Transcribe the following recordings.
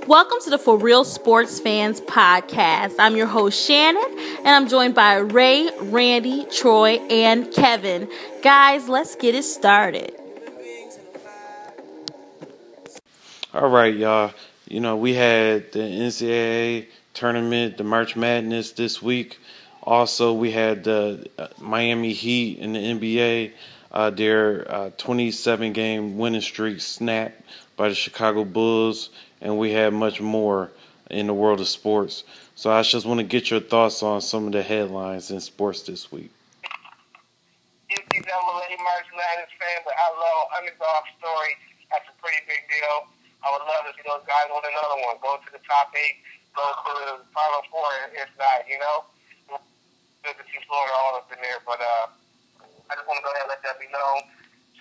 Welcome to the ForRealSportsFans Podcast. I'm your host, Shannon, and I'm joined by Ray, Randy, Troy, and Kevin. Guys, let's get it started. All right, y'all. We had the NCAA tournament, the March Madness this week. Also, we had the Miami Heat in the NBA. Their 27-game winning streak snapped by the Chicago Bulls, and we had much more in the world of sports. So I just want to get your thoughts on some of the headlines in sports this week. NCAA March Madness fan, but I love underdog story. That's a pretty big deal. I would love to see those guys win another one. Go to the top 8, go to the Final Four if not, Good to see Florida all up in there, but I just want to go ahead and let that be known.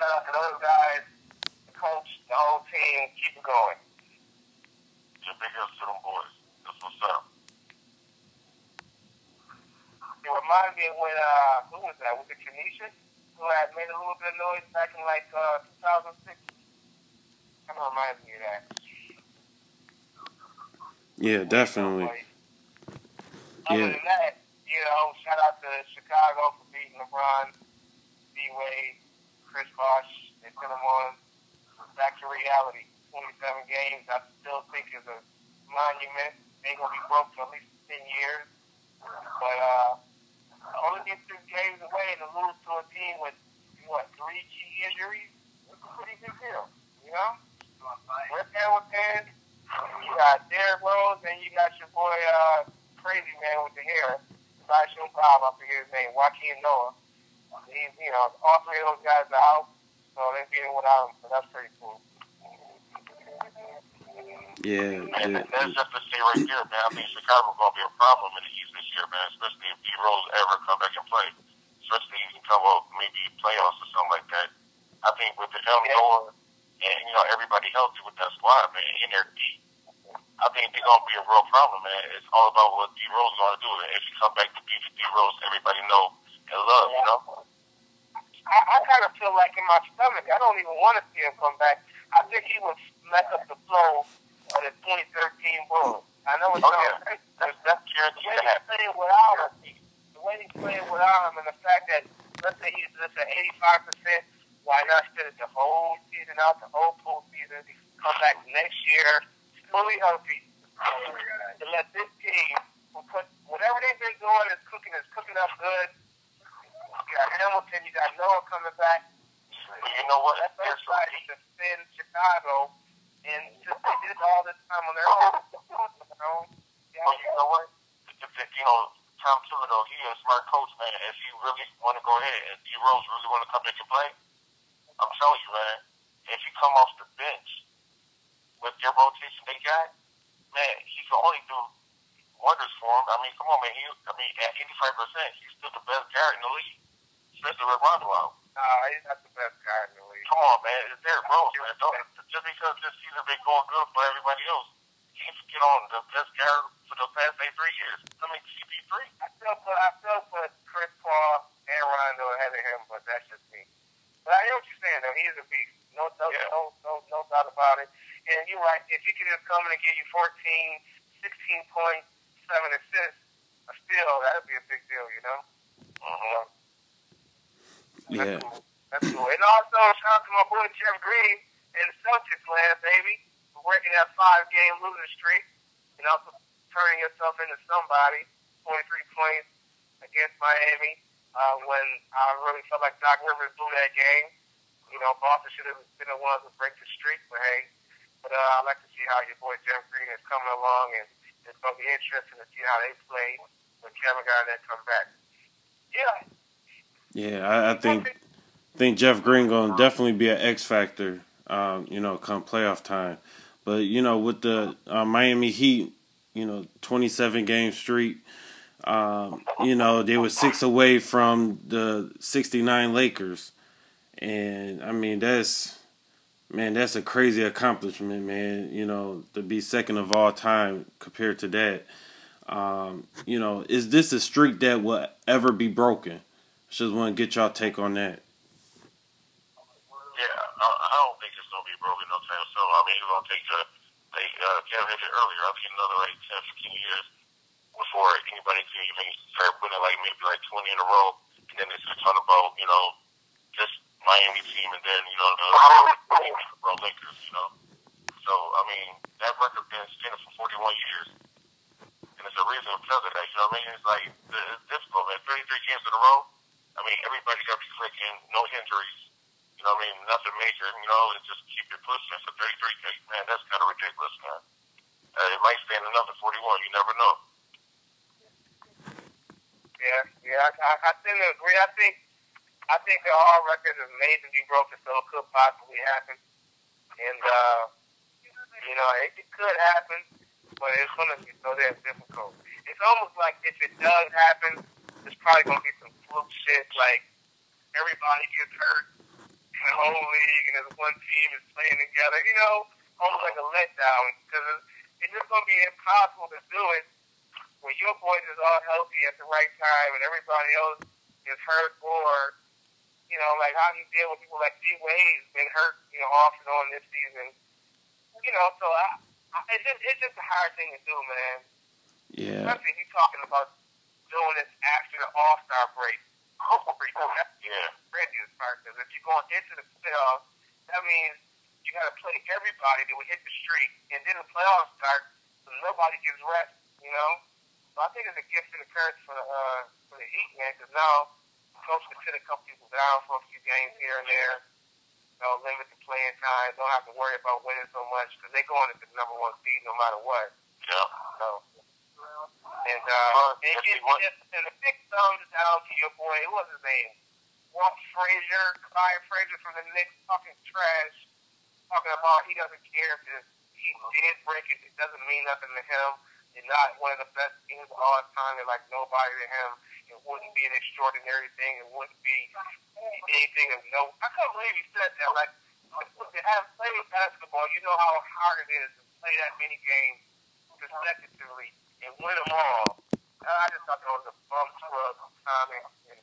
Shout out to those guys, the coach, the whole team. Keep it going. Yeah, big ups to them boys. That's what's up. It reminds me of when, who was that? Was it Kenesha? Who had made a little bit of noise back in 2006? Kind of reminds me of that. Yeah, definitely. Other than that, shout out to Chicago for beating LeBron, D-Wade, Chris Bosh. They put them on back to reality. 27 games, I still think is a monument. Ain't going to be broke for at least 10 years. But only get 2 games away to lose to a team with, 3 key injuries? It's a pretty big deal, We're there with him. You got Derrick Rose, and you got your boy, crazy man with the hair. Sean Bob, I forget his name, Joaquin Noah. He's, all 3 of those guys are out, so they're beating without him, so that's pretty cool. Yeah. Man, that's just to say right there, man. I think Chicago's going to be a problem in the East this year, man, especially if D. Rose ever come back and play. Especially if he can come up maybe playoffs or something like that. I think with the him going and, everybody healthy with that squad, man, in their deep, I think they're going to be a real problem, man. It's all about what D. Rose is going to do. And if he come back to beat D. Rose, everybody know and love, I kind of feel like in my stomach, I don't even want to see him come back. I think he would mess up the flow of the 2013 Bulls. I know it's crazy. That's guaranteed to happen. The way he's playing without him and the fact that, let's say he's just at 85%, why not sit it the whole season out, the whole postseason, come back next year, fully healthy, to let this team, who put whatever they've been doing is cooking up good. You got Hamilton, you got Noah coming back. You know what? That's everybody to spin Chicago, and just they did all this time on their own. Well, you know what? Tom Thibodeau, he a smart coach, man. If he really want to go ahead, and D. Rose really want to come back and play, I'm telling you, man, if he come off the bench with their rotation they got, man, he can only do wonders for him. I mean, come on, man. At 85%, he's still the best guard in the league, especially with Rondo out. He's not the best guard in the league. Come on, man. It's Derrick Rose, man. Just because this season been going good for everybody else, he can get on the best guard for the past 3 years. I mean, CP3. I still put Chris Paul and Rondo ahead of him, but that's just me. But I know what you're saying, though. He's a beast. No doubt about it. And you're right. If he could just come in and give you 14, 16 points, 7 assists, still, that would be a big deal, Yeah. That's cool. And also, shout out to my boy Jeff Green and the Celtics land, baby. We're working that 5-game losing streak. And also turning yourself into somebody. 23 points against Miami when I really felt like Doc Rivers blew that game. Boston should have been the ones to break the streak, but hey. But I'd like to see how your boy Jeff Green is coming along, and it's going to be interesting to see how they play when Kevin Garnett comes back. Yeah, I think Jeff Green gonna definitely be an X factor, come playoff time. But with the Miami Heat, 27-game streak, they were 6 away from the 69 Lakers, and I mean that's a crazy accomplishment, man. To be second of all time compared to that. Is this a streak that will ever be broken? Just want to get y'all take on that. Yeah, I don't think it's going to be broken no time soon. I mean, it's going to take the like Kev hit it earlier, I'll be another like 10, 15 years before anybody can even start winning like maybe like 20 in a row, and then they start talking about, just Miami team, and then, the Lakers, So, I mean, that record been standing for 41 years. And it's a reason because of that, you know what I mean? It's like, it's difficult, man. 33 games in a row, I mean, everybody got to be clicking, no injuries, you know what I mean? Nothing major, and just keep it pushing. So 33 games, man, that's kind of ridiculous, man. It might stand another 41, you never know. Yeah, I tend to agree. I think that all records is amazingly broken, so it could possibly happen. And, it could happen, but it's going to be so damn difficult. It's almost like if it does happen, there's probably going to be some fluke shit, like everybody gets hurt in the whole league, and as one team is playing together, almost like a letdown, because it's just going to be impossible to do it when your boys is all healthy at the right time and everybody else is hurt, or, like how do you deal with people like D-Wade's been hurt, off and on this season. So it's just a hard thing to do, man. Yeah. Especially if you're talking about doing this after the All-Star break. That's the craziest part, because if you're going into the playoffs, that means you got to play everybody that would hit the streak, and then the playoffs start, so nobody gets rest, So I think it's a gift and a curse for the Heat, man, because now coach can sit a couple people down for a few games here and there, limit the playing time, don't have to worry about winning so much, because they're going into the number one seed no matter what. Yeah. And a big thumbs down to your boy, what's his name? Clyde Frazier from the Knicks, fucking trash, talking about he doesn't care if he did break it, it doesn't mean nothing to him. He's not one of the best teams of all time. They're like nobody to him. It wouldn't be an extraordinary thing. It wouldn't be anything of note. I can't believe he said that. Like, to have played basketball, you know how hard it is to play that many games consecutively and win them all. I just thought that was a bum scrub comment and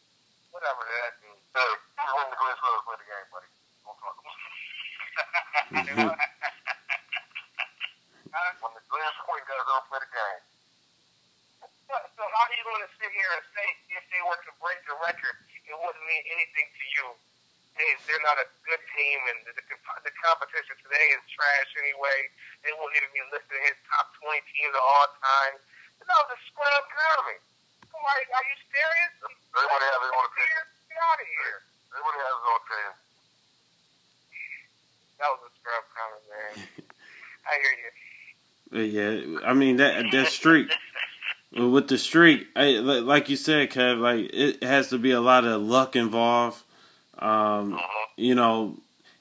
whatever that means. Hey, you win the greatest way to play the game, buddy. Don't talk about it. When the greatest point guys don't play the game. So how are you going to sit here and say if they were to break the record, it wouldn't mean anything to you? Hey, they're not a good team, and the competition today is trash anyway. They won't even be listed in his top 20 teams of all time. The scrub economy. Come on, are you serious? Everybody has their own opinion. Get out of here. Everybody has their own opinion. That was a scrub comment, man. I hear you. Yeah, I mean that streak. With the streak, like you said, Kev, like it has to be a lot of luck involved. And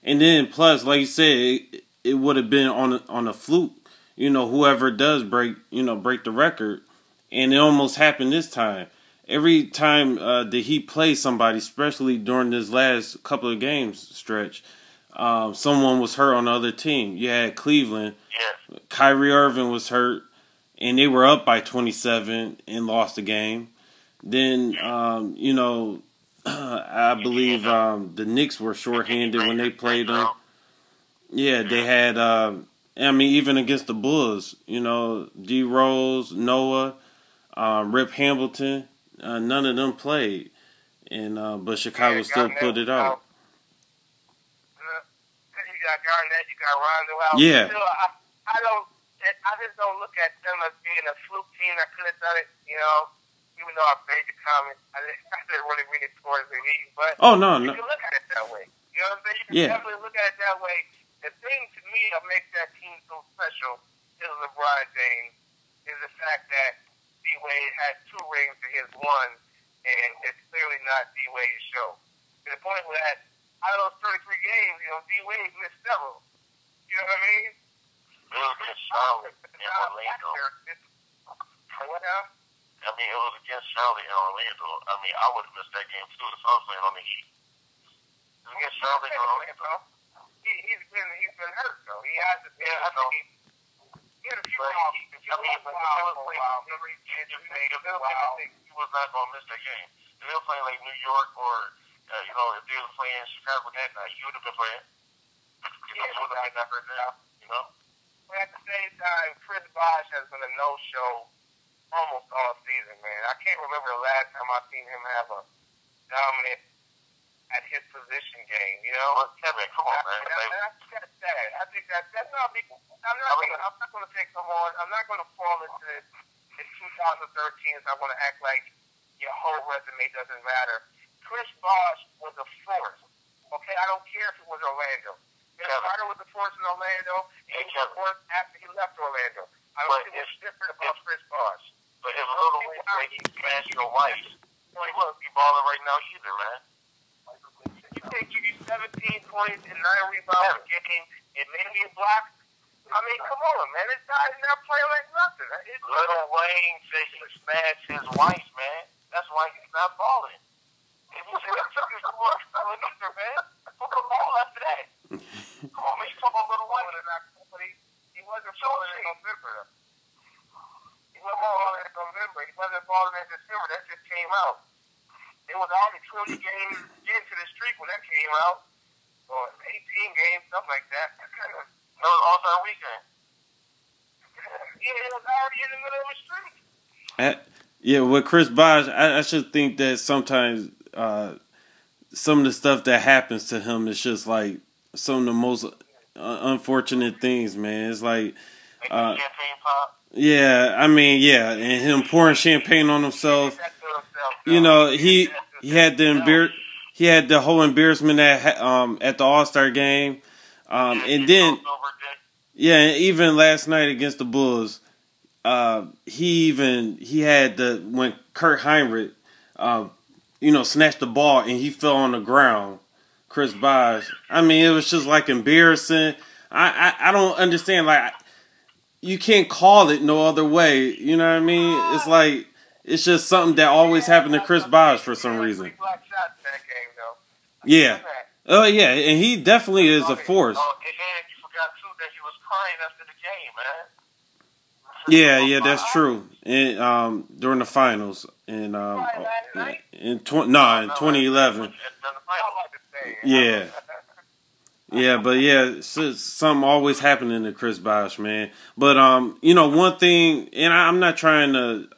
then plus, like you said, it would have been on a fluke. Whoever does break the record, and it almost happened this time. Every time that he plays somebody, especially during this last couple of games stretch, someone was hurt on the other team. You had Cleveland. Yeah. Kyrie Irving was hurt, and they were up by 27 and lost the game. Then, I believe the Knicks were shorthanded when they played them. Yeah, they had, even against the Bulls, D. Rose, Noah, Rip Hamilton, none of them played. And but Chicago still put it out. You got Garnett, you got Rondo out. Yeah. Still, I just don't look at them as being a fluke team that could have done it, even though I made the comment. I didn't really read it towards the Heat, but you can look at it that way. You know what I'm saying? You can definitely look at it that way. The thing to me that makes that team so special is LeBron James, is the fact that D-Wade had 2 rings to his 1, and it's clearly not D-Wade's show. To the point where out of those 33 games, D-Wade missed several. You know what I mean? It was against Charlotte in Orlando. What now? It was against Charlotte in Orlando. I would have missed that game too if I was playing on the Heat. It was against Charlotte in Orlando. He's been hurt though. He has to. He had a few problems. He was not going to miss that game. If they were playing like New York or if they were playing Chicago that night, he would have been playing. He would have been that right now. But at the same time, Chris Bosh has been a no-show almost all season, man. I can't remember the last time I've seen him have a dominant at his position game, you know? Well, Kevin, come on, man. That's sad. I think that's not me. I'm not going to take someone. I'm not going to fall into in 2013. I'm going to act like your whole resume doesn't matter. Chris Bosh was a force. Okay, I don't care if it was Orlando. Carter was a force in Orlando, and he was a force after he left Orlando. I don't see what's different about Chris Bosh. But his little league that he smashed your wife, he wouldn't be balling right now either, man. You can't give you 17 points and 9 rebounds a game and maybe a block. I mean, come on, man. This guy's not playing like nothing. Little Wayne said he smashed his wife, man. That's why he's not balling. If you see what took his work, man, put the ball after that. Come on, man. You talking about Little Wayne? He wasn't balling in November. He wasn't balling in November. He wasn't balling in December. That just came out. It was already 20 games into the streak when that came out. Or 18 games, something like that. That was All-Star Weekend. Yeah, it was already in the middle of the streak. Yeah, with Chris Bosh, I should think that sometimes some of the stuff that happens to him is just like some of the most unfortunate things, man. It's like, champagne pop. Yeah, I mean, yeah, and him pouring champagne on himself. You know, he had the whole embarrassment at the All-Star game, and then even last night against the Bulls, he had when Kurt Heinrich, snatched the ball and he fell on the ground. Chris Bosh. I mean, it was just like embarrassing. I don't understand. Like, you can't call it no other way. You know what I mean? It's like it's just something that always happened to Chris Bosh for some reason. Yeah. Oh yeah, and he definitely is a force. Oh, and you forgot too that he was crying after the game, man. Yeah, that's true. And during the finals in 2011. Yeah. Yeah, but yeah, it's just something always happening to Chris Bosh, man. But one thing, and I'm not trying to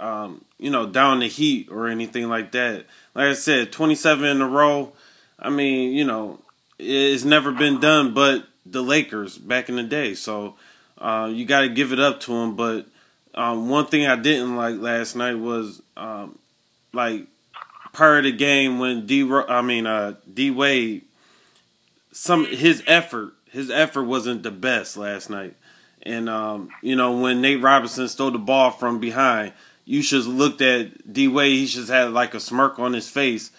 down the Heat or anything like that. Like I said, 27 in a row. I mean, it's never been done but the Lakers back in the day. So you got to give it up to them. But one thing I didn't like last night was like prior to the game when D Wade, his effort wasn't the best last night. And when Nate Robinson stole the ball from behind, you should have looked at D Wade. He should have had like a smirk on his face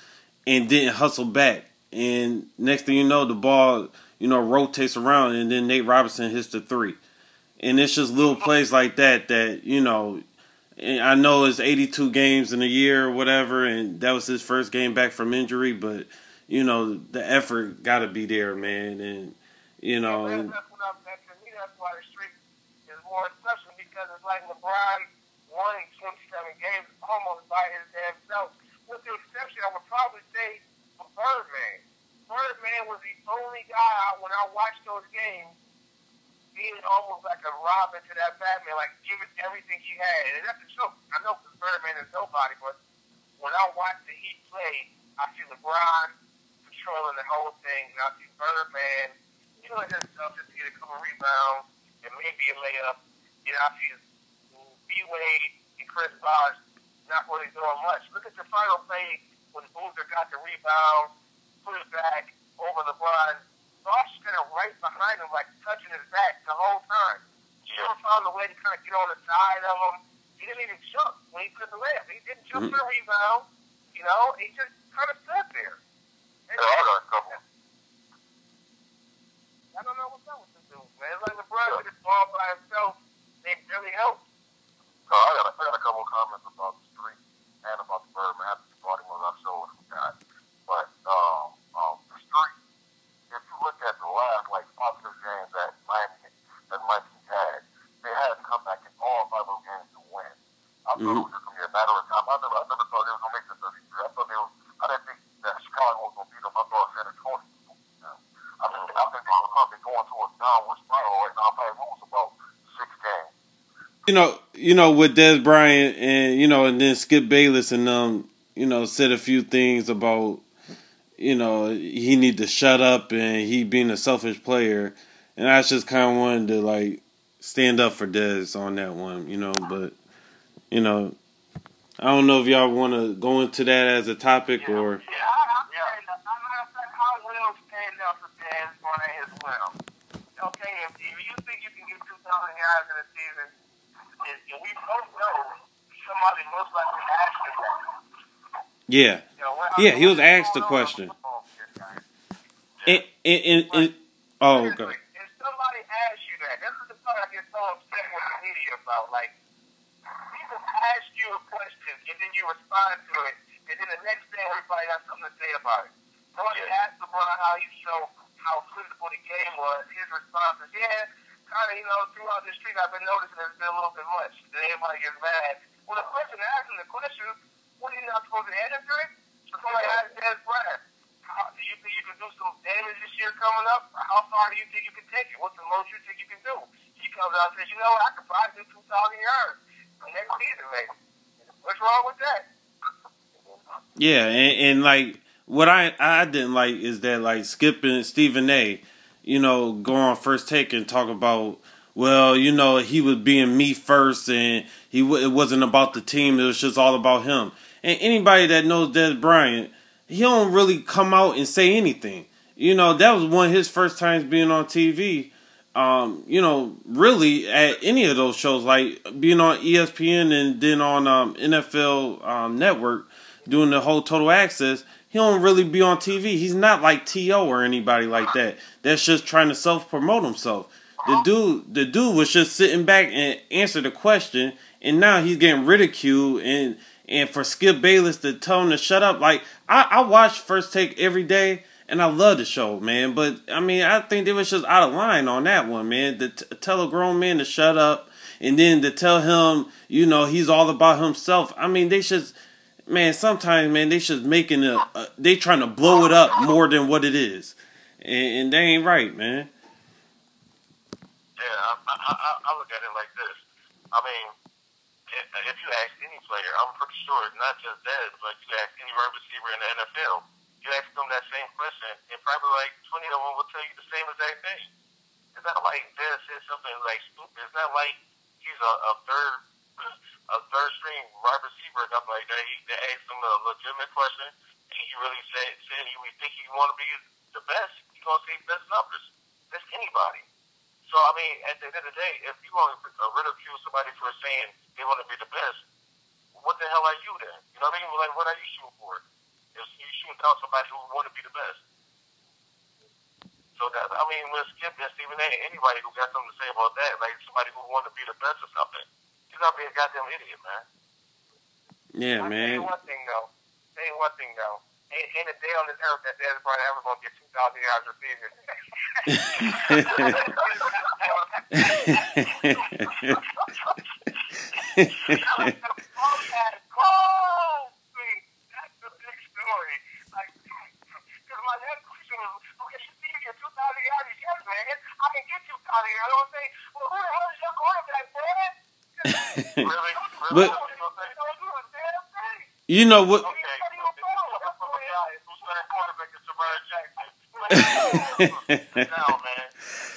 and didn't hustle back. And next thing you know, the ball, rotates around, and then Nate Robinson hits the three. And it's just little plays like that, and I know it's 82 games in a year or whatever, and that was his first game back from injury, but, the effort got to be there, man. And, That's what I'm saying. To me, that's why the streak is more special, because it's like LeBron won 27 games almost by his damn self. With the exception, I would probably say, of Birdman. Birdman was the only guy, when I watched those games, being almost like a Robin to that Batman, like giving everything he had. And that's the truth. I know because Birdman is nobody, but when I watch the Heat play, I see LeBron controlling the whole thing, and I see Birdman doing himself just to get a couple rebounds and maybe a layup. I see B-Wade and Chris Bosh not really doing much. Look at the final play when Boozer got the rebound, put it back over LeBron. Bosh kind of right behind him, like touching his back the whole time. He never found a way to kind of get on the side of him. He didn't even jump when he put the layup. He didn't jump for the rebound. He just kind of stood there. And I don't know what's up with this dude, man. It's like LeBron with his ball by himself. They really helped. So I got a couple of comments about the streak and about the Birdman. I have to party when I show what we got. But the streak, if you look at the last 5 games that Miami had, they had to come back in all 5 of those games to win. I thought it was just gonna be a matter of time. I never thought they was gonna make the 33. I didn't think that Chicago was gonna beat them. I thought San Antonio was gonna beat them. I think they were probably going to a downward spiral right now. Probably lose about 6 With Dez Bryant and then Skip Bayless and them, said a few things about, he need to shut up and he being a selfish player. And I just kind of wanted to, like, stand up for Dez on that one, but, I don't know if y'all want to go into that as a topic or... I will stand up for Dez Bryant as well. Okay, if you think you can get 2,000 yards in a season, and we both know somebody most likely asked him that. Yeah. He was asked the question. Oh, okay. If somebody asks you that, this is the part I get so upset with the media about. Like, people ask you a question, and then you respond to it, and then the next day everybody has something to say about it. Somebody asked LeBron how critical the game was. His response is, kind of, throughout the street I've been noticing it's been a little bit much. Then everybody gets mad. Well, the person asking the question, what are you not supposed to answer it? So somebody asked Dez Bryant, do you think you can do some damage this year coming up? How far do you think you can take it? What's the most you think you can do? He comes out and says, I could probably do 2,000 yards next season, maybe. What's wrong with that? Yeah, and like, what I didn't like is that, like, Skip and Stephen A., go on First Take and talk about, well, he was being me first and it wasn't about the team. It was just all about him. And anybody that knows Dez Bryant, he don't really come out and say anything. That was one of his first times being on TV. Really at any of those shows, like being on ESPN and then on NFL Network doing the whole Total Access. He don't really be on TV. He's not like T.O. or anybody like that. That's just trying to self-promote himself. The dude was just sitting back and answer the question, and now he's getting ridiculed. And for Skip Bayless to tell him to shut up, like I watch First Take every day, and I love the show, man. But I mean, I think they was just out of line on that one, man. To tell a grown man to shut up, and then to tell him, he's all about himself. I mean, they should. Man, sometimes, man, they just making they trying to blow it up more than what it is, and they ain't right, man. Yeah, I look at it like this. I mean, if you ask any player, I'm pretty sure not just that, but you ask any wide receiver in the NFL, you ask them that same question, and probably like 20 of them will tell you the same exact thing. It's not like Dez said something like stupid. It's not like he's a third string wide receiver or nothing like that. They asked him a legitimate question, and he really said he would think he want to be the best. He's going to say best numbers. That's anybody. So, I mean, at the end of the day, if you want to ridicule somebody for saying they want to be the best, what the hell are you then? You know what I mean? Like, what are you shooting for? If you shooting down somebody who want to be the best. So, that, I mean, with Skip and Stephen A., anybody who got something to say about that, like somebody who want to be the best or something, you're going to be a goddamn idiot, man. Yeah, man. Say one thing, though. Ain't a day on this earth that Dez Bryant ever going to get 2,000 yards receiving. That's the big story. Like, because my next question was, okay, you see you get 2,000 yards, yes, man. I can get 2,000 yards. I don't say, well, who the hell is your quarterback, man? Really? But, you know what? No, man.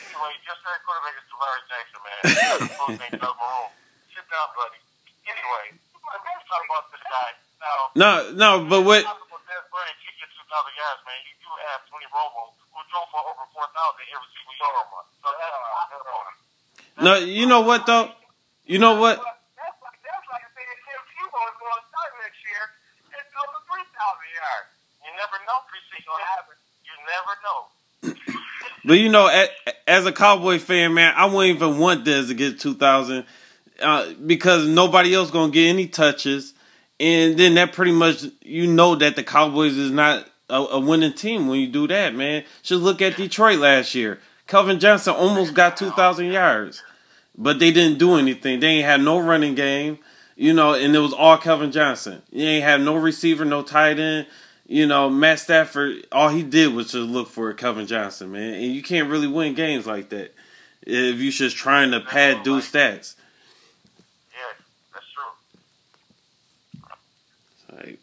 Anyway, just that quarterback is Tavares Jackson, man. Sit down, buddy. Anyway, let's talk about this guy. No, but what? Dez Bryant, he gets 2,000 yards, man. You do have Tony Romo, who drove for over 4,000 every single year. So that's on him. No, you know what though? You know what? That's like saying Tim Tebow is going to start next year and go for 3,000 yards. You never know preseason what happens. You never know. But as a Cowboy fan, man, I wouldn't even want Dez to get 2,000 because nobody else gonna get any touches, and then that pretty much that the Cowboys is not a winning team when you do that, man. Just look at Detroit last year. Calvin Johnson almost got 2,000 yards, but they didn't do anything. They ain't had no running game, and it was all Calvin Johnson. You ain't have no receiver, no tight end. Matt Stafford, all he did was just look for Calvin Johnson, man. And you can't really win games like that if you're just trying to pad dude stats.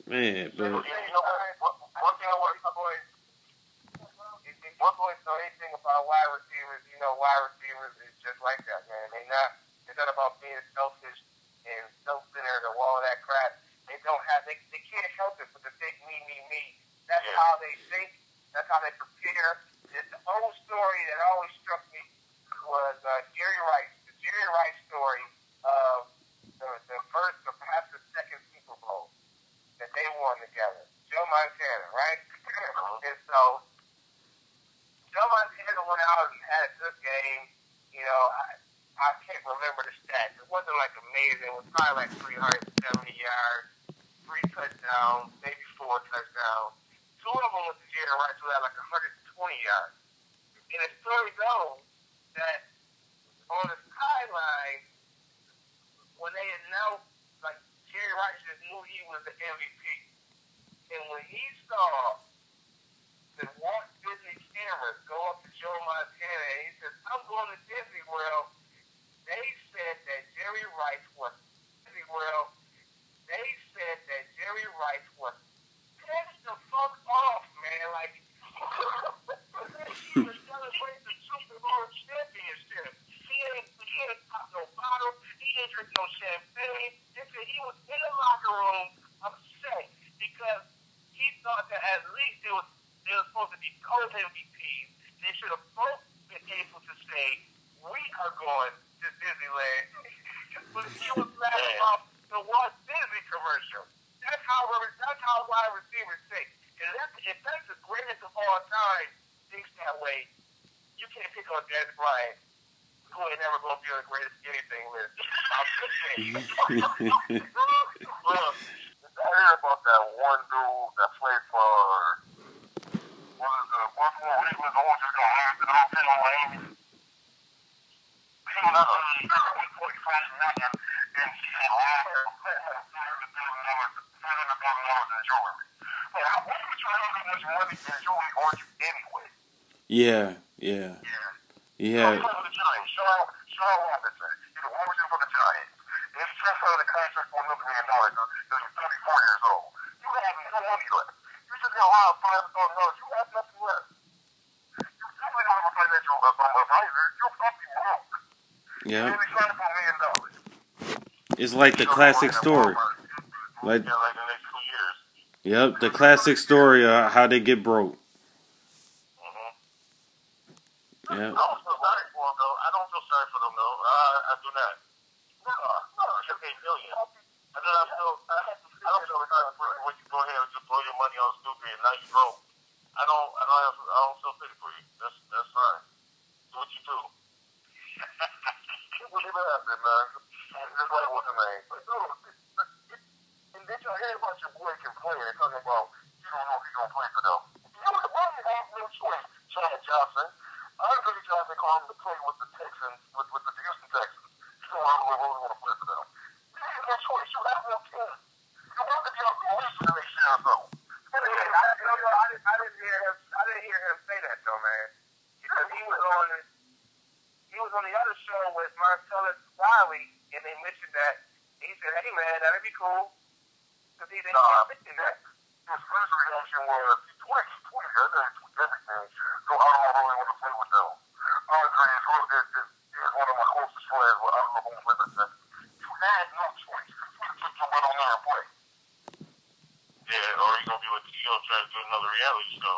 Man, but You know what? One thing I want my boys. One boys know anything about wide receivers. You know, wide receivers is just like that, man. They're not about being selfish and self-centered or all that crap. They don't have. They can't help it but to think me. That's how they think. That's how they prepare. The old story that always struck me was Jerry Rice. The Jerry Rice story of the first or perhaps the second Super Bowl that they won together. Joe Montana, right? And so Joe Montana went out and had a good game. You know, I can't remember the stats. It wasn't like amazing. It was probably like 370 yards, 3 touchdowns, maybe 4 touchdowns. 2 of them was to Jerry Rice, who had like 120 yards. And the story goes that on the sideline, when they announced, like, Jerry Rice just knew he was the MVP. And when he saw the Walt Disney cameras go up to Joe Montana, and he says, I'm going to Disney World, they said that Jerry Rice was pissed the fuck off, man. Like, he was celebrating the Super Bowl championship. He ain't pop no bottle. He ain't drink no champagne. He was in the locker room upset because he thought that at least they were supposed to be co-MVPs. They should have both been able to say, we are going to Disneyland. But he was laughing off the Walt Disney commercial. That's how wide receivers think. And if that's the greatest of all time thinks that way, you can't pick on Dez Bryant, who ain't never going to be on the greatest anything list. I'm just saying. Look, I heard about that one dude that played for, what is it, Baltimore Ravens, the one that's going to have the whole thing on Miami. He was $1.5 million, and he had $500,000 in jewelry. Why would you have that much money in jewelry on you anyway? yeah. He had. For the Giants, Sean Robinson. He was always for the Giants. And he transferred the contract for $1 million because he was 34 years old. You have no money left. You just got $500,000. You have nothing left. You definitely don't have a financial advisor. You're fucking broke. Yeah. And he signed for $1 million. It's like the classic story. Like the next 2 years. Yep, the classic story of how they get broke. Yeah. I don't feel sorry for them, though. I don't feel sorry for them, though. I do not. No, you're $8 million. I don't feel sorry for when you go ahead and just blow your money on stupid and now you broke. I don't feel pity for you. That's fine. Do what you do. What did happen, man? Just like what's the name? And did you hear about your boy complaining, talking about you don't know if he's gonna play for them? You know what? Why do you have no choice, Chad Johnson? Andre Johnson called him to play with the Texans, with the Houston Texans. You don't know who really want to play for them. You have no choice. You have no team. You want to be on the list for the next year or so. I didn't hear him say that though, man. Because he was on the other show with Marcellus Wiley, and they mentioned that. He said, "Hey man, that'd be cool." Because he didn't mention that. His first reaction was he tweets everything. So I don't really want to play with them. Andre is one of my closest friends. I don't know who lives in Texas. You had no choice. You just went on there and play. Yeah, or you're gonna be with T.O. trying to do another reality show.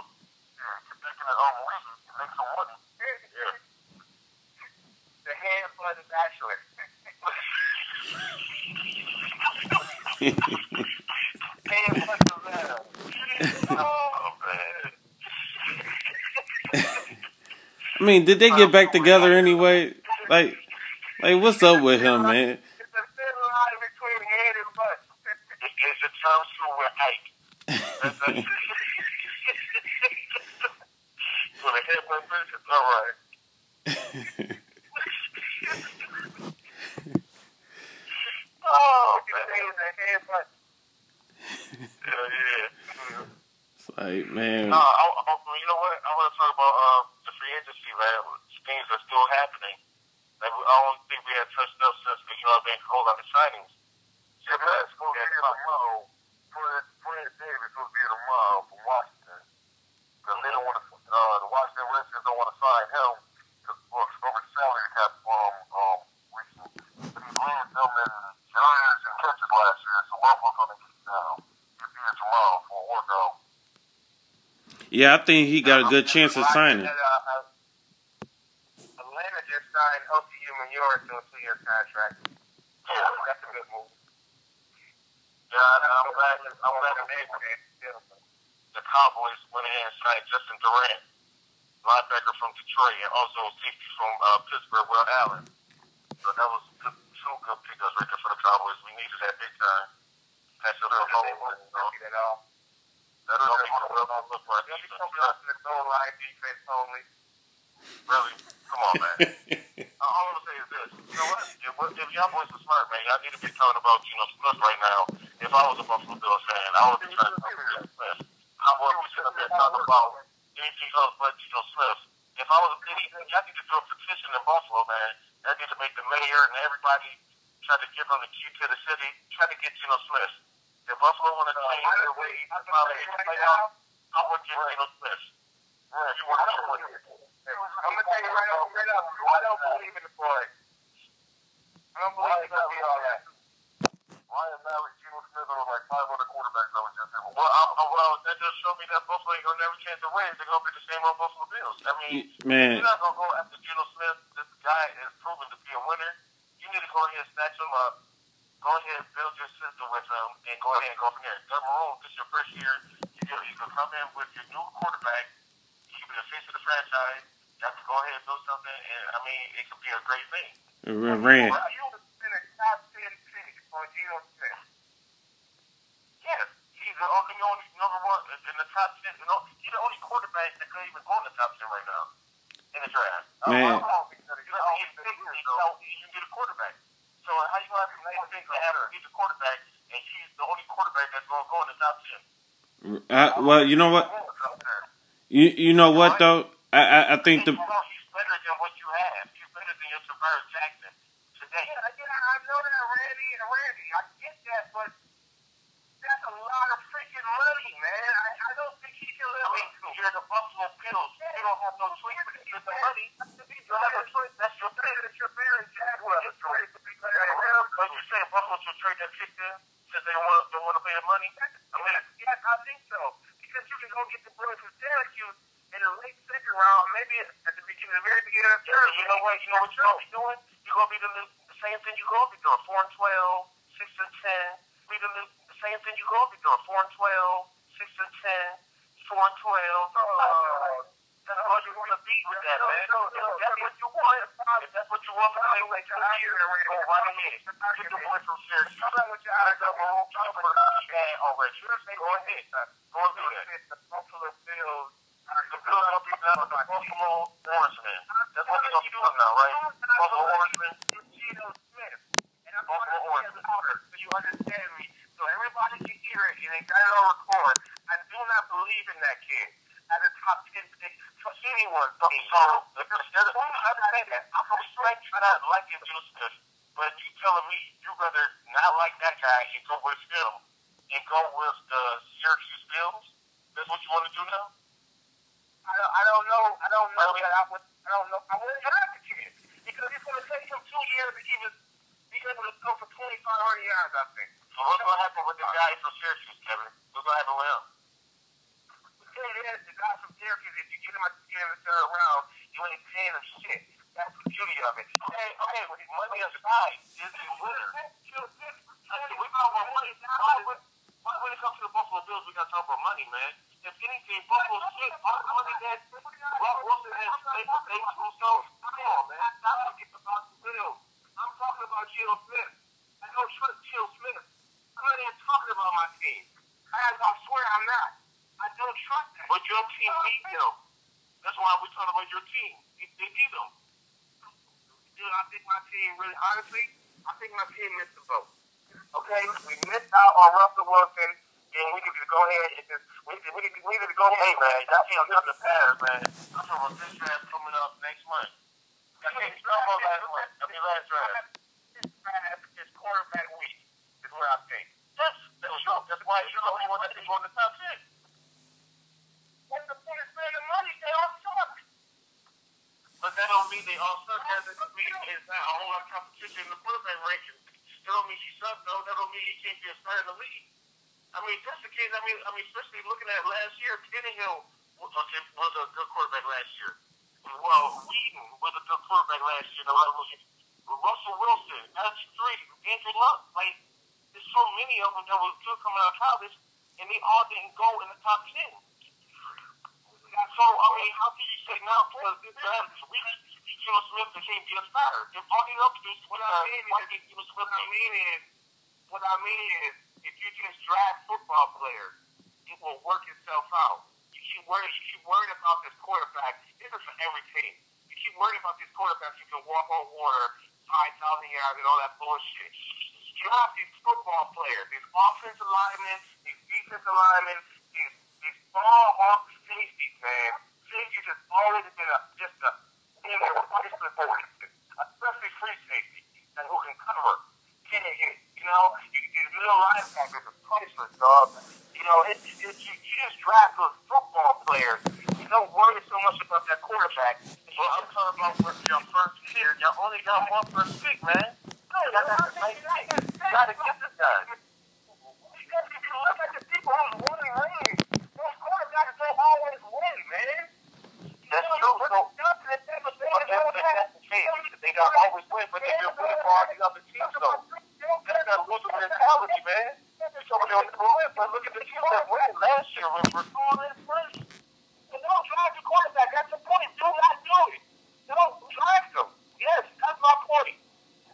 Yeah, get back in that league and make some money. Yeah. The hand button bachelor. Hand button bachelor. Oh man. I mean, did they get back together anyway? Like what's up with him, man? It's a thin line between head and butt. It's a term shoe with Ike. So the head button is all right. Oh, the head button. Yeah. It's like, man. You know what? I want to talk about the free agency, man. Things are still happening. Like, I don't think we had touched up since, I've been a whole lot of signings. Yeah, let's go get tomorrow for Davis will be tomorrow from Washington. Because they don't want to, the Washington Redskins don't want to sign him because over the salary cap recently. But he leads them in yards and catches last year, so Buffalo's going to keep down. He'll be here tomorrow for a workout. Yeah, I think he got a good chance of signing. Atlanta just signed OCU Manure to a 2-year contract. Yeah, that's a good move. Yeah, I'm glad the Cowboys went ahead and signed Justin Durant, linebacker from Detroit, and also safety from Pittsburgh, Will Allen. So that was two good pickups right there for the Cowboys. We needed that big time. That's a little hole. That's all they want to look for. They'll be coming out to the goal line defense only. Really? Come on, man. All I'm going to say is this. You know what? If y'all boys are smart, man, y'all need to be talking about Geno Smith right now. If I was a Buffalo Bills fan, I would be trying to talk about Smith. How much we should have been talking about anything else but Geno Smith. If I was anything, y'all need to do a petition in Buffalo, man. Y'all need to make the mayor and everybody try to give them the key to the city. Try to get Geno Smith. If Buffalo want to change their way to playoff, I would get Geno Smith. I'm going to tell you right up, I don't believe in the boy. I don't believe he's going to be all that. Ryan Mallett, Geno Smith, and like 5 other quarterbacks that was just him. Well, that just showed me that Buffalo ain't going to never change the ways. They're going to be the same old Buffalo Bills. I mean, you're not going to go after Geno Smith. This guy is proven to be a winner. You need to go ahead and snatch him up. Go ahead and build your system with him and go ahead and go from there. Doug Marone, this is your first year. You can come in with your new quarterback. You can be the face of the franchise. You have to go ahead and build something, and I mean, it could be a great thing. Rand. You would have been a top 10 pick for Geno Smith. Yes, he's the only number one in the top 10. You know, he's the only quarterback that could even go in the top 10 right now in the draft. Man. You get a quarterback. So how you going to think to have her? He's a quarterback, and she's the only quarterback that's going to go in the top 10. Well, you know what? You know what though? I think the. He's better than what you have. He's better than your Tavares Jackson today. Yeah, I know that, Randy. I get that, but that's a lot of freaking money, man. I don't think he can live. I mean, you're the Buffalo Bills. You don't have no choice but to get the money. You don't have no choice. That's your pick. It's your fair and Jaguar. But you say Buffalo should trade that pick then since they don't want to pay the money? I mean, yes, I think so. Because you can go get the boy from Syracuse in the late second round, maybe at the very beginning of the third. You know what you're going to be doing? You're going to be the same thing you're going to be doing. 4-12, 6-10. The same thing you're going to be doing. 4-12, 6-10, 4-12. That's all you want to be with that, man. That's what you want. If that's what you want for the next 2 years, go right ahead. Get the boy from Syracuse. Already. Go ahead. Go and do that. The Buffalo Bills. The Bills are going to be now the Buffalo Orangemen. That's what they're going to be doing now, right? Buffalo Orangemen. Geno Smith. And I'm going to tell you louder so you understand me. So everybody can hear it and they got it on record. I do not believe in that kid as a top 10 pick for anyone. So, I understand that. I'm respect you not liking Geno Smith, but you telling me you rather not like that guy and go with him and go with the Syracuse Bills? That's what you want to do now? I don't know. I don't know. I wouldn't have the kid because it's going to take him 2 years to even be able to go for 2,500 yards, I think. So what's going to happen with the guy from Syracuse, Kevin? What's going to happen with him? The thing is, the guy from Syracuse, if you get him at the end of the third round, you ain't paying him shit. That's the beauty of it. Okay, with his money aside, is he a winner? We talk about money. When it comes to the Buffalo Bills, we got to talk about money, man. If anything, Buffalo shit, all the money that Rob Wilson has paid for things, come on, man. Stop talking about the Bills. I'm talking about Geno Smith. I don't trust Geno Smith. I'm not even talking about my team. I swear I'm not. I don't trust that. But your team beat them. That's why we're talking about your team. They beat them. Dude, I think my team really, honestly, I think my team missed the boat. Okay, we missed out on Russell Wilson, and we need to go ahead and just, we need to go ahead. Hey, man, y'all can't look at the past, man. I'm talking about this draft coming up next month. I can't talk about last draft. This draft is quarterback week, is what I think. That's true. That's why you know you want to go on the mean, all of a sudden, that doesn't mean it's not a whole lot of competition in the quarterback ranking. Still don't mean he sucks, though. That don't mean he can't be a starter in the league. I mean, that's the case. I mean, especially looking at last year, Tannehill was a good quarterback last year. Well, Whedon was a good quarterback last year. Russell Wilson, RG3, Andrew Luck. Like, there's so many of them that was good coming out of college, and they all didn't go in the top 10. So, I mean, how can you say now because this draft is weak, Geno Smith can't be a starter? If all he up to do is what I mean is, if you just draft football players, it will work itself out. You keep worrying about this quarterback. This is for every team. You keep worrying about this quarterback who can walk on water, 5,000 yards, and all that bullshit. Draft these football players, these offensive linemen, these defensive linemen, these ball hawk safeties, man. Safeties has always been especially free safety, and who can cover, can hit. You know, these middle linebackers are priceless, dog. You know, you just draft those football players. You don't worry so much about that quarterback. Well, I'm talking about with your first year. You only got one first pick, man. You gotta get this done. Because if you look at the people who's winning leagues, those quarterbacks don't always win, man. That's true. They don't always win, but they do win for all the other teams, though. That's not losing mentality, man. So they'll never win, but look at the teams that won last year. We're doing this first. And don't drive the quarterback. That's the point. Do not do it. Don't drive them. Yes, that's my point.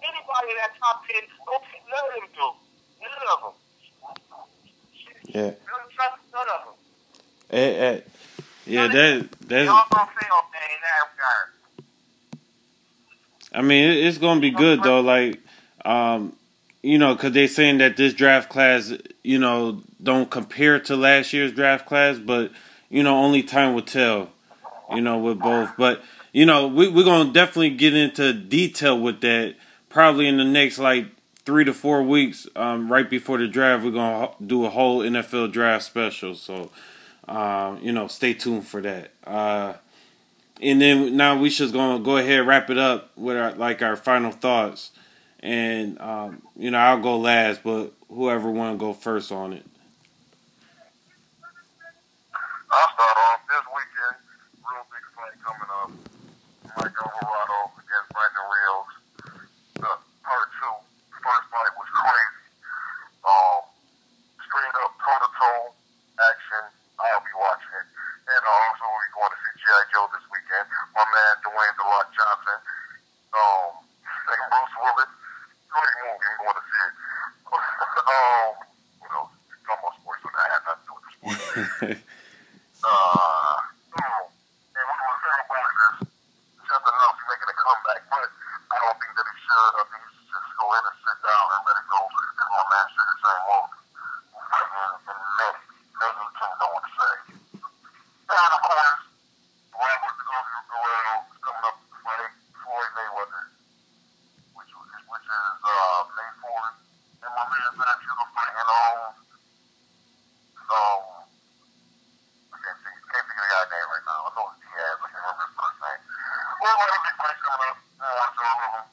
Anybody in that top 10, don't none of them do. None of them. Yeah. None of them. Yeah, that's. Y'all gonna fail, man, in that regard. I mean, it's gonna be good though. Like, you know, because they're saying that this draft class, you know, don't compare to last year's draft class, but you know, only time will tell. You know, with both, but you know, we're gonna definitely get into detail with that. Probably in the next like 3 to 4 weeks, right before the draft, we're gonna do a whole NFL draft special. So, you know, stay tuned for that. And then now we just gonna go ahead and wrap it up with our final thoughts. And you know, I'll go last, but whoever wanna go first on it. I'll start off this weekend. Real big fight coming up. Mike Alvarado against Brandon Rios. The part 2 first fight was crazy. Straight up toe-to-toe action. I'll be watching it. And also we're going to see G.I. Joe this weekend. My man Dwayne The Rock Johnson. Second Bruce Willis. Great movie. I'm going to see it. What else? Talking about sports, so that has nothing to do with the sports. And one of my favorite boxers, Justin Nelson, making a comeback, but I don't think that he should. I think he should just go in and sit down and let it go. Because my man said the same way. And let me know what to say. And of course, Robert Guerrero is coming up to fight Floyd Mayweather, which is May 4th. And my man Zach Hughes fighting on. Can't think of the guy's name right now. I know it's Diaz. I can't remember his first name. Well, one of the big fights coming up. Watch all of them.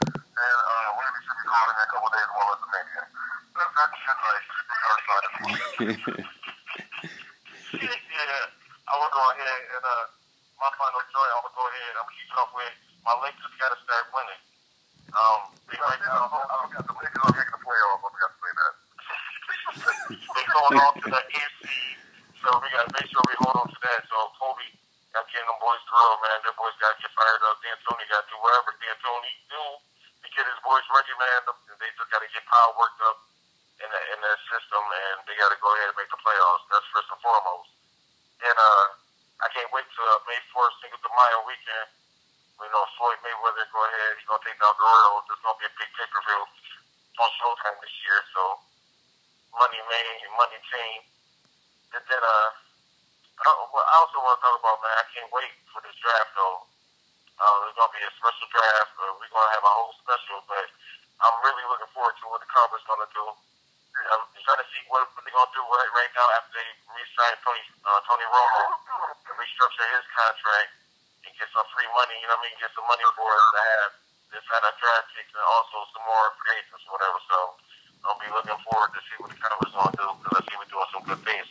And Randy should be calling in a couple of days while it's a Mania. That's that shit like our side of the Yeah, I will go ahead and my final story, I'm going to go ahead. I'm going to keep it off with my Lakers got to start winning. Right now, I forgot the Lakers are making the playoffs. I forgot to say that. They're going on to the AFC. So we got to make sure we hold on to that. So Kobe got getting them boys drilled, man. Their boys got to get fired up. D'Antoni got to do whatever D'Antoni do to get his boys ready, man. They just got to get power worked up in that system, and they got to go ahead and make the playoffs. That's first and foremost. And I can't wait till May 4th, Cinco de Mayo weekend. You know, Floyd Mayweather go ahead. He's going to take down Guerrero. There's going to be a big pay-per-view on Showtime this year. So money made and money team. And then I also want to talk about, man, I can't wait for this draft, though. There's going to be a special draft. We're going to have a whole special, but I'm really looking forward to what the Cowboys going to do. I'm trying to see what they're going to do right now after they re-sign Tony Romo and restructure his contract and get some free money, you know get some money for us to have this kind of draft picks and also some more free agents or whatever. So I'll be looking forward to see what the Cowboys going to do because I see we're doing some good things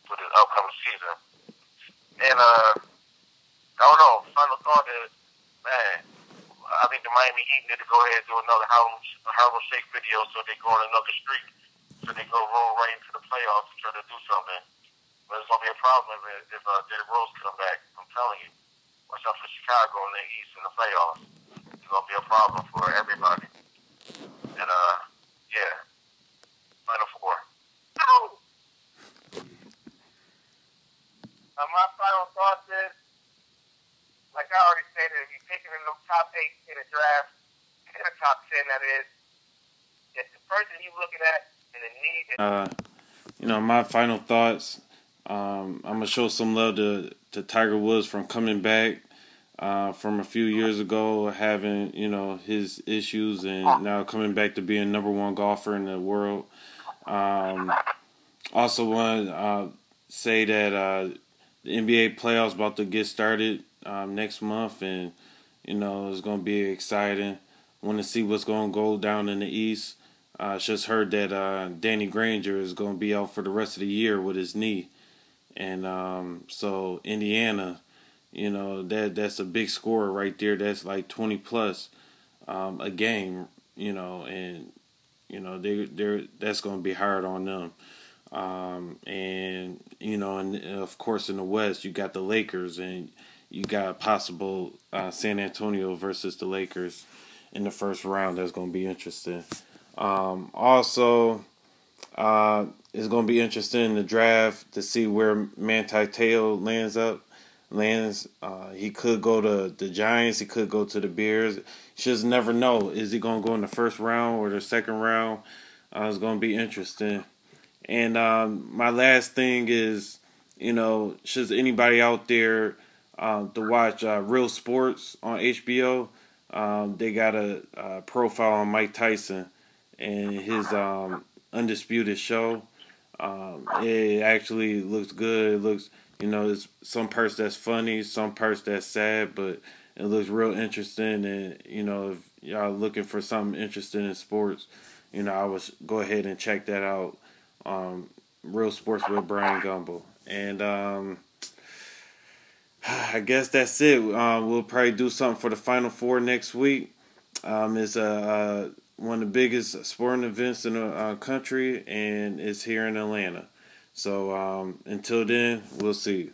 for the upcoming season. And I don't know. Final thought is, man, I think the Miami Heat need to go ahead and do another Harlem Shake video so they go on another streak, so they go roll right into the playoffs and try to do something. But it's going to be a problem if Derrick Rose come back. I'm telling you. Watch out for Chicago in the East in the playoffs. It's going to be a problem for everybody. And, yeah. Final four. My final thought is, like I already stated, if you're picking in the top 8 in a draft, in the top 10 that is, if the person you're looking at and the need is... my final thoughts, I'm going to show some love to Tiger Woods from coming back from a few years ago, having, his issues and now coming back to being number one golfer in the world. Also want to say that the NBA playoffs about to get started next month, and it's going to be exciting. Want to see what's going to go down in the East. Just heard that Danny Granger is going to be out for the rest of the year with his knee, and so Indiana, that's a big score right there. That's like 20 plus a game, and they're that's going to be hard on them. And of course in the West you got the Lakers, and you got possible San Antonio versus the Lakers in the first round. That's going to be interesting. Also, it's going to be interesting in the draft to see where Manti Te'o lands. He could go to the Giants. He could go to the Bears. You just never know. Is he going to go in the first round or the second round? It's going to be interesting. And my last thing is, should anybody out there to watch Real Sports on HBO, they got a profile on Mike Tyson and his Undisputed show. It actually looks good. It looks, there's some parts that's funny, some parts that's sad, but it looks real interesting. And, if y'all looking for something interesting in sports, I would go ahead and check that out. Real Sports with Brian Gumble. And I guess that's it. We'll probably do something for the Final Four next week. It's one of the biggest sporting events in the country, and it's here in Atlanta. So until then, we'll see you.